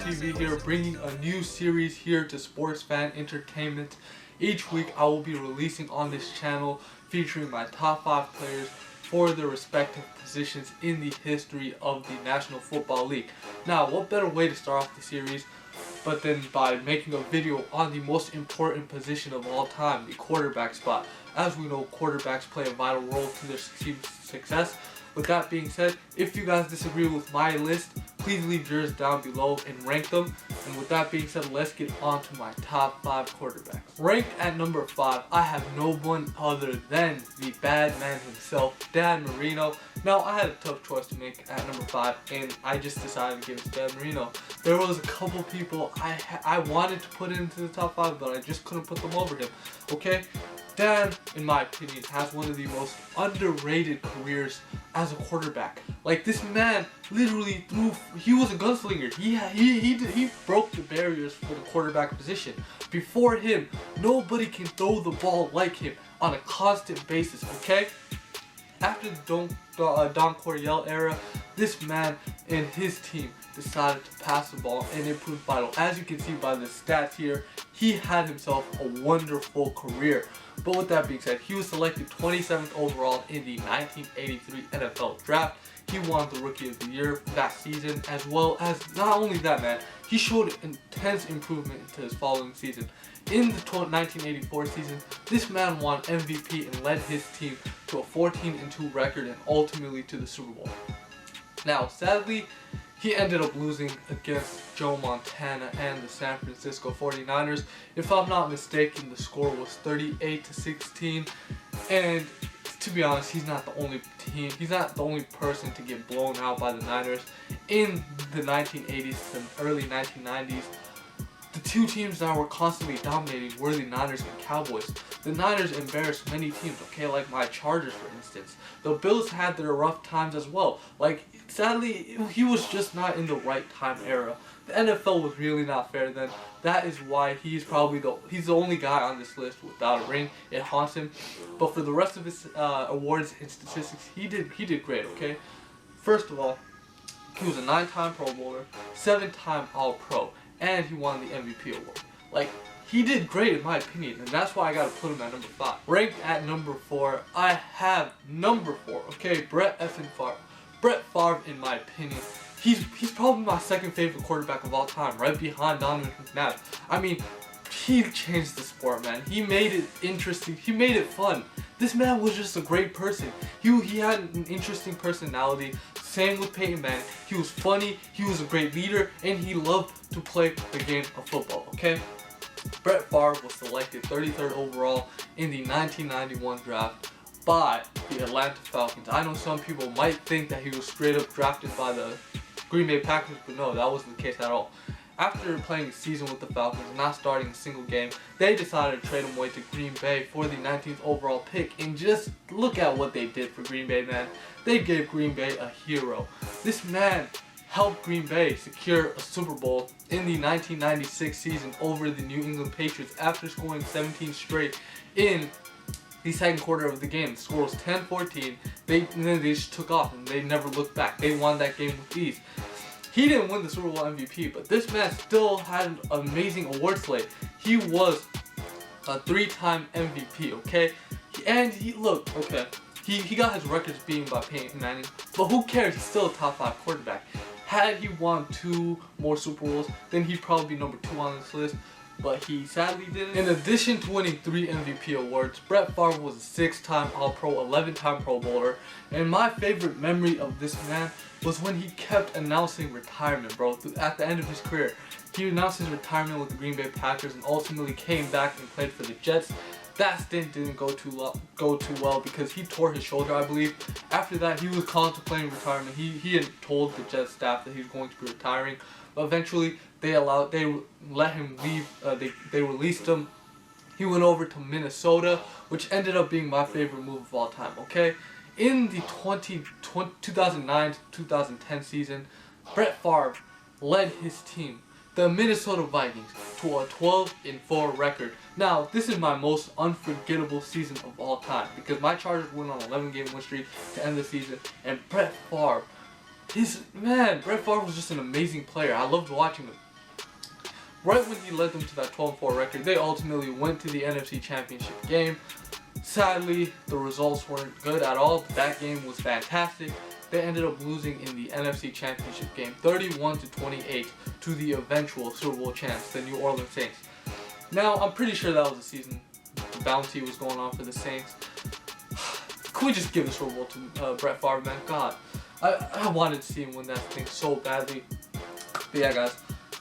SlumpTV here, bringing a new series here to sports fan entertainment. Each week I will be releasing on this channel featuring my top 5 players for their respective positions in the history of the National Football League. Now, what better way to start off the series but then by making a video on the most important position of all time, the quarterback spot. As we know, quarterbacks play a vital role to their team's success. With that being said, if you guys disagree with my list, please leave yours down below and rank them. And with that being said, let's get on to my top 5 quarterbacks. Ranked at number 5, I have no one other than the bad man himself, Dan Marino. Now, I had a tough choice to make at number 5, and I just decided to give it to Dan Marino. There was a couple people I wanted to put into the top 5, but I just couldn't put them over him, okay? Dan, in my opinion, has one of the most underrated careers as a quarterback. Like, this man literally he was a gunslinger. He broke the barriers for the quarterback position. Before him, nobody can throw the ball like him on a constant basis, okay? After the Don Coryell era, this man and his team decided to pass the ball and it proved vital. As you can see by the stats here, he had himself a wonderful career. But with that being said, he was selected 27th overall in the 1983 NFL Draft. He won the Rookie of the Year that season, as well as not only that, man, he showed intense improvement into his following season. In the 1984 season, this man won MVP and led his team to a 14-2 record and ultimately to the Super Bowl. Now, sadly, he ended up losing against Joe Montana and the San Francisco 49ers. If I'm not mistaken, the score was 38-16. And to be honest, he's not the only person to get blown out by the Niners. In the 1980s and early 1990s, the two teams that were constantly dominating were the Niners and Cowboys. The Niners embarrassed many teams, okay, like my Chargers, for instance. The Bills had their rough times as well. Like, sadly, he was just not in the right time era. The NFL was really not fair then. That is why he's the only guy on this list without a ring. It haunts him. But for the rest of his awards and statistics, he did great, okay? First of all, he was a 9-time Pro Bowler, 7-time All-Pro, and he won the MVP award. Like, he did great in my opinion, and that's why I gotta put him at number 5. Ranked at number 4, I have number 4, okay, Brett Favre. Brett Favre, in my opinion, he's probably my second favorite quarterback of all time, right behind Donovan McNabb. I mean, he changed the sport, man. He made it interesting. He made it fun. This man was just a great person. He had an interesting personality. Same with Peyton Manning. He was funny, he was a great leader, and he loved to play the game of football, okay? Brett Favre was selected 33rd overall in the 1991 draft by the Atlanta Falcons. I know some people might think that he was straight up drafted by the Green Bay Packers, but no, that wasn't the case at all. After playing a season with the Falcons and not starting a single game, they decided to trade him away to Green Bay for the 19th overall pick. And just look at what they did for Green Bay, man. They gave Green Bay a hero. This man helped Green Bay secure a Super Bowl in the 1996 season over the New England Patriots after scoring 17 straight in the second quarter of the game. The score was 10-14. And then they just took off and they never looked back. They won that game with ease. He didn't win the Super Bowl MVP, but this man still had an amazing award slate. He was a 3-time MVP, okay? He got his records beaten by Peyton Manning, but who cares? He's still a top 5 quarterback. Had he won 2 more Super Bowls, then he'd probably be number 2 on this list, but he sadly didn't. In addition to winning 3 MVP awards, Brett Favre was a 6-time All-Pro, 11-time Pro Bowler, and my favorite memory of this man was when he kept announcing retirement, bro. At the end of his career, he announced his retirement with the Green Bay Packers and ultimately came back and played for the Jets. That stint didn't go too well because he tore his shoulder, I believe. After that, he was contemplating retirement. He had told the Jets staff that he was going to be retiring, but eventually they let him leave. They released him. He went over to Minnesota, which ended up being my favorite move of all time, okay? In the 2009-2010 season, Brett Favre led his team, the Minnesota Vikings, to a 12-4 record. Now, this is my most unforgettable season of all time because my Chargers went on an 11-game win streak to end the season, and Brett Favre Brett Favre was just an amazing player. I loved watching him. right when he led them to that 12-4 record, they ultimately went to the NFC Championship game. Sadly, the results weren't good at all. That game was fantastic. They ended up losing in the NFC Championship game 31-28 to the eventual Super Bowl champs, the New Orleans Saints. Now, I'm pretty sure that was the season the bounty was going on for the Saints. Could we just give the Super Bowl to Brett Favre, man? God, I wanted to see him win that thing so badly. But yeah, guys,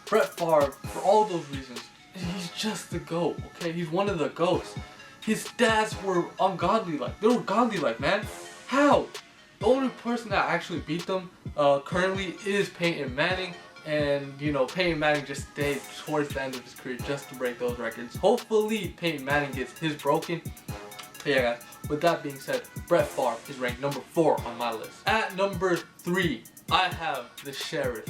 Brett Favre, for all those reasons, he's just the GOAT, okay? He's one of the GOATs. His stats were ungodly-like. They were godly-like, man. How? The only person that actually beat them currently is Peyton Manning. And, you know, Peyton Manning just stayed towards the end of his career just to break those records. Hopefully, Peyton Manning gets his broken. But yeah, guys, with that being said, Brett Favre is ranked number 4 on my list. At number 3, I have the Sheriff,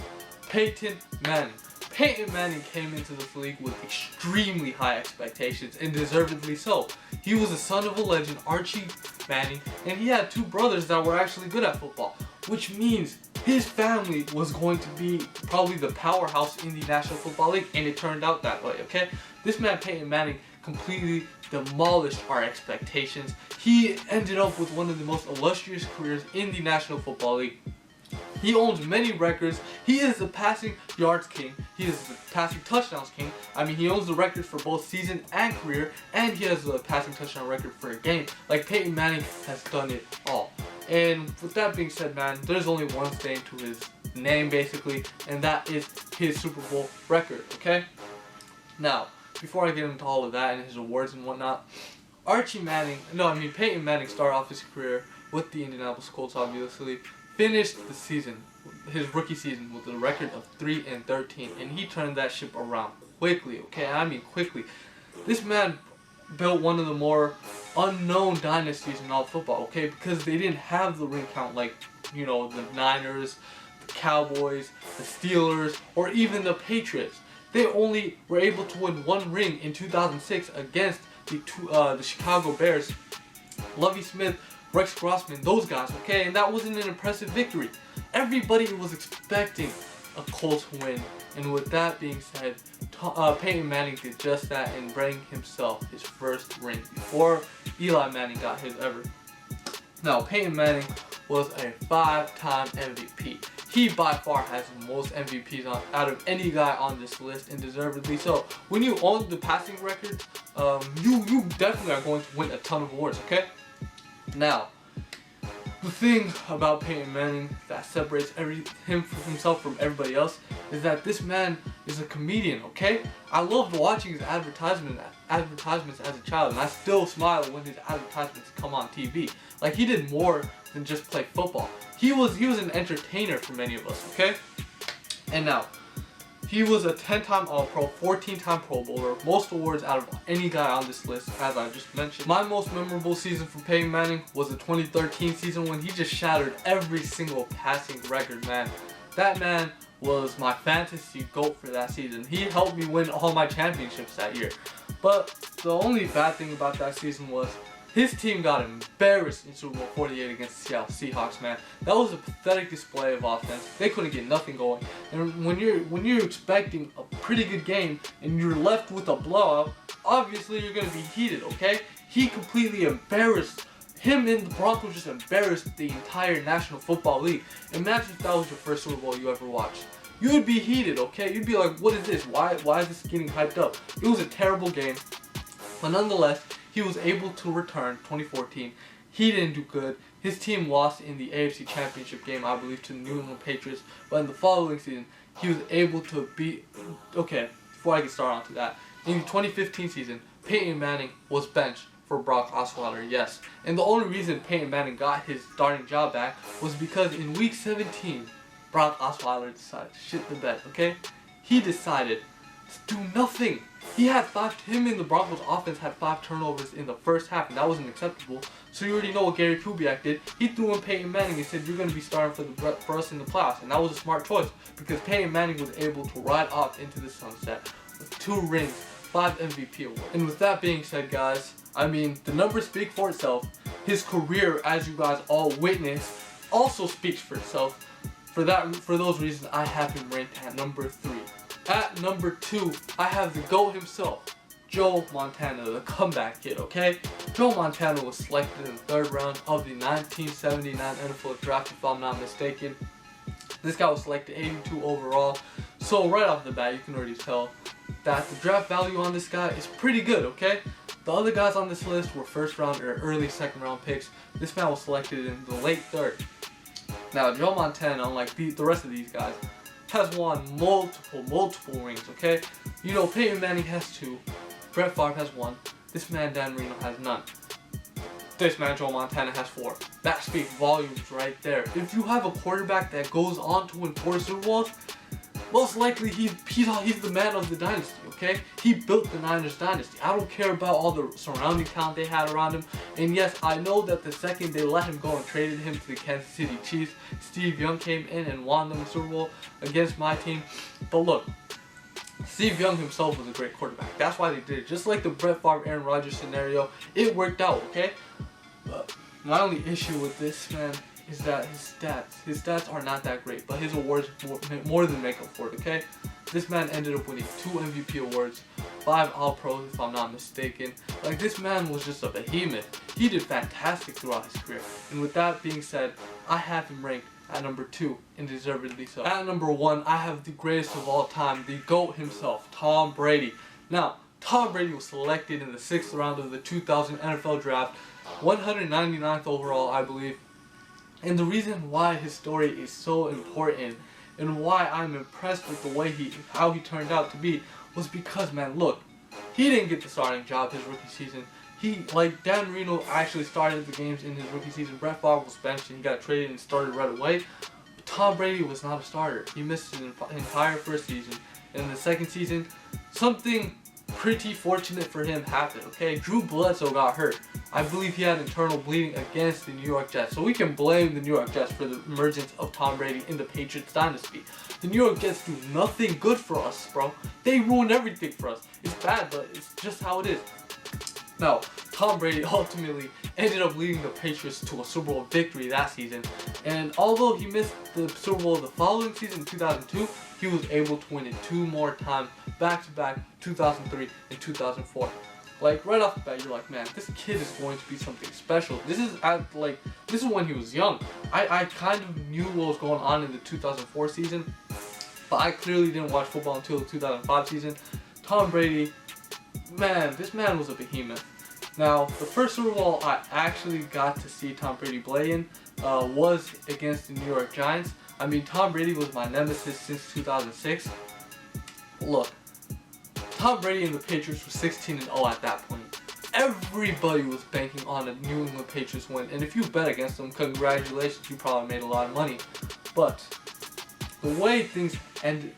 Peyton Manning. Peyton Manning came into this league with extremely high expectations, and deservedly so. He was the son of a legend, Archie Manning, and he had 2 brothers that were actually good at football, which means his family was going to be probably the powerhouse in the National Football League, and it turned out that way, okay? This man, Peyton Manning, completely demolished our expectations. He ended up with one of the most illustrious careers in the National Football League. He owns many records. He is the passing yards king. He is the passing touchdowns king. I mean, he owns the record for both season and career, and he has the passing touchdown record for a game. Like, Peyton Manning has done it all. And with that being said, man, there's only one stain to his name, basically, and that is his Super Bowl record, okay? Now, before I get into all of that and his awards and whatnot, Peyton Manning started off his career with the Indianapolis Colts, obviously. Finished the season, his rookie season, with a record of 3-13, and he turned that ship around quickly, okay? I mean quickly. This man built one of the more unknown dynasties in all football, okay? Because they didn't have the ring count like, you know, the Niners, the Cowboys, the Steelers, or even the Patriots. They only were able to win 1 ring in 2006 against the Chicago Bears. Lovie Smith, Rex Grossman, those guys, okay? And that wasn't an impressive victory. Everybody was expecting a Colts win. And with that being said, Peyton Manning did just that and bring himself his first ring before Eli Manning got his ever. Now, Peyton Manning was a 5-time MVP. He by far has the most MVPs out of any guy on this list, and deservedly so. When you own the passing record, you definitely are going to win a ton of awards, okay? Now, the thing about Peyton Manning that separates himself from everybody else is that this man is a comedian, okay? I loved watching his advertisements as a child, and I still smile when his advertisements come on TV. Like, he did more than just play football. He was an entertainer for many of us, okay? And now, he was a 10-time All-Pro, 14-time Pro Bowler, most awards out of any guy on this list, as I just mentioned. My most memorable season for Peyton Manning was the 2013 season when he just shattered every single passing record, man. That man was my fantasy GOAT for that season. He helped me win all my championships that year. But the only bad thing about that season was his team got embarrassed in Super Bowl 48 against the Seattle Seahawks, man. That was a pathetic display of offense. They couldn't get nothing going. And when you're expecting a pretty good game and you're left with a blowout, obviously you're going to be heated, okay? He completely embarrassed. Him and the Broncos just embarrassed the entire National Football League. Imagine if that was your first Super Bowl you ever watched. You would be heated, okay? You'd be like, what is this? Why is this getting hyped up? It was a terrible game. But nonetheless, he was able to return 2014. He didn't do good. His team lost in the AFC Championship game, I believe, to the New England Patriots. But in the following season, he was able to beat... Okay, before I get started onto that. In the 2015 season, Peyton Manning was benched for Brock Osweiler, yes. And the only reason Peyton Manning got his starting job back was because in Week 17, Brock Osweiler decided to shit the bed, okay? He decided to do nothing. Him and the Broncos offense had 5 turnovers in the first half, and that wasn't acceptable. So you already know what Gary Kubiak did. He threw in Peyton Manning and said, you're going to be starting for us in the playoffs. And that was a smart choice because Peyton Manning was able to ride off into the sunset with 2 rings, 5 MVP awards. And with that being said, guys, I mean, the numbers speak for itself. His career, as you guys all witnessed, also speaks for itself. For those reasons, I have him ranked at number 3. At number 2, I have the GOAT himself, Joe Montana, the comeback kid, okay? Joe Montana was selected in the 3rd round of the 1979 NFL draft, if I'm not mistaken. This guy was selected 82 overall. So right off the bat, you can already tell that the draft value on this guy is pretty good, okay? The other guys on this list were 1st round or early 2nd round picks. This man was selected in the late 3rd. Now, Joe Montana, unlike the rest of these guys, has won multiple rings, okay? You know, Peyton Manning has 2. Brett Favre has 1. This man, Marino, has none. This man, Joe Montana, has 4. That speaks volumes right there. If you have a quarterback that goes on to win 4 Super Bowls, most likely he's the man of the dynasty, okay? He built the Niners dynasty. I don't care about all the surrounding talent they had around him. And yes, I know that the second they let him go and traded him to the Kansas City Chiefs, Steve Young came in and won them the Super Bowl against my team. But look, Steve Young himself was a great quarterback. That's why they did it. Just like the Brett Favre, Aaron Rodgers scenario, it worked out, okay? But my only issue with this, man, is that his stats are not that great, but his awards more than make up for it, okay? This man ended up winning 2 MVP awards, 5 All-Pros if I'm not mistaken. Like, this man was just a behemoth. He did fantastic throughout his career. And with that being said, I have him ranked at number 2, and deservedly so. At number 1, I have the greatest of all time, the GOAT himself, Tom Brady. Now, Tom Brady was selected in the 6th round of the 2000 NFL Draft, 199th overall, I believe. And the reason why his story is so important and why I'm impressed with the way how he turned out to be was because, man, look, he didn't get the starting job his rookie season. Dan Marino actually started the games in his rookie season. Brett Favre was benched and he got traded and started right away. But Tom Brady was not a starter. He missed his entire 1st season. And in the 2nd season, something pretty fortunate for him happened, okay? Drew Bledsoe got hurt. I believe he had internal bleeding against the New York Jets. So we can blame the New York Jets for the emergence of Tom Brady in the Patriots dynasty. The New York Jets do nothing good for us, bro. They ruin everything for us. It's bad, but it's just how it is. Now, Tom Brady ultimately ended up leading the Patriots to a Super Bowl victory that season. And although he missed the Super Bowl the following season in 2002, he was able to win it 2 more times, back-to-back, 2003 and 2004. Like, right off the bat, you're like, man, this kid is going to be something special. This is when he was young. I kind of knew what was going on in the 2004 season, but I clearly didn't watch football until the 2005 season. Tom Brady, man, this man was a behemoth. Now, the first Super Bowl I actually got to see Tom Brady play in was against the New York Giants. I mean, Tom Brady was my nemesis since 2006. Look, Tom Brady and the Patriots were 16-0 at that point. Everybody was banking on a New England Patriots win, and if you bet against them, congratulations, you probably made a lot of money. But the way things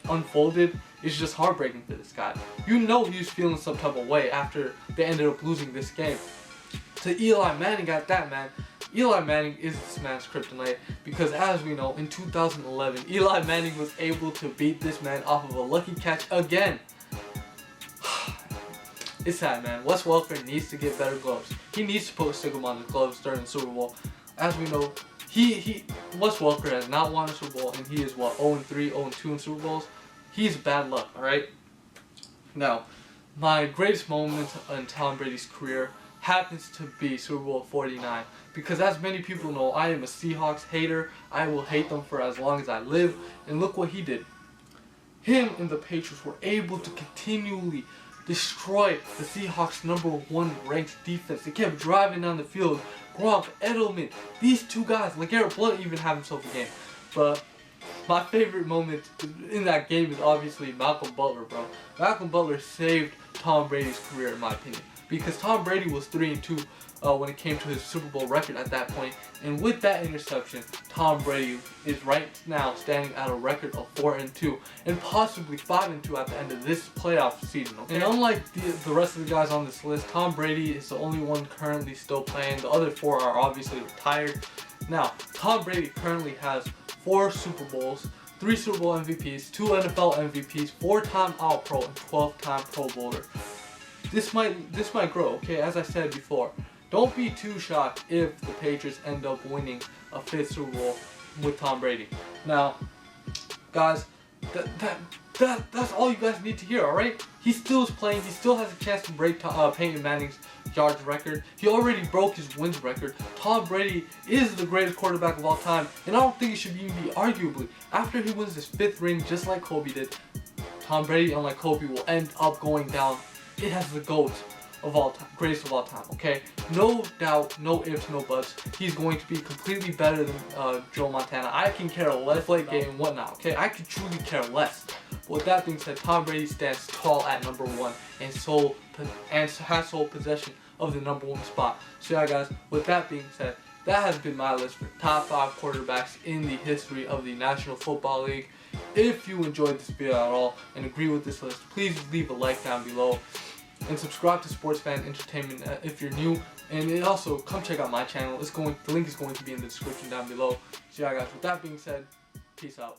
unfolded is just heartbreaking for this guy. You know he was feeling some type of way after they ended up losing this game to Eli Manning at that, man. Eli Manning is this man's kryptonite because, as we know, in 2011, Eli Manning was able to beat this man off of a lucky catch again. It's sad, man. Wes Welker needs to get better gloves. He needs to stick him on the gloves during the Super Bowl. As we know, Wes Welker has not won a Super Bowl, and he is, what, 0-3, 0-2 in Super Bowls? He's bad luck, alright? Now, my greatest moment in Tom Brady's career happens to be Super Bowl 49. Because as many people know, I am a Seahawks hater. I will hate them for as long as I live. And look what he did. Him and the Patriots were able to continually destroy the Seahawks' #1 ranked defense. They kept driving down the field. Gronk, Edelman, these 2 guys, LeGarrette Blount even had himself a game. But my favorite moment in that game is obviously Malcolm Butler, bro. Malcolm Butler saved Tom Brady's career, in my opinion. Because Tom Brady was 3-2 when it came to his Super Bowl record at that point. And with that interception, Tom Brady is right now standing at a record of 4-2 and possibly 5-2 at the end of this playoff season. Okay? And unlike the rest of the guys on this list, Tom Brady is the only one currently still playing. The other 4 are obviously retired. Now, Tom Brady currently has 4 Super Bowls, 3 Super Bowl MVPs, 2 NFL MVPs, 4-time All-Pro, and 12-time Pro Bowler. This might grow, okay? As I said before, don't be too shocked if the Patriots end up winning a 5th Super Bowl with Tom Brady. Now, guys, That's all you guys need to hear, alright? He still is playing. He still has a chance to break Peyton Manning's yards record. He already broke his wins record. Tom Brady is the greatest quarterback of all time, and I don't think it should even be arguably. After he wins his 5th ring, just like Kobe did, Tom Brady, unlike Kobe, will end up going down. It has the GOAT of all time, greatest of all time, okay? No doubt, no ifs, no buts. He's going to be completely better than Joe Montana. I can care less play game and whatnot, okay? I could truly care less. But with that being said, Tom Brady stands tall at number 1 and has sole possession of the number 1 spot. So yeah, guys, with that being said, that has been my list for top 5 quarterbacks in the history of the National Football League. If you enjoyed this video at all and agree with this list, please leave a like down below. And subscribe to Sports Fan Entertainment if you're new. And also, come check out my channel. The link is going to be in the description down below. So yeah, guys, with that being said, peace out.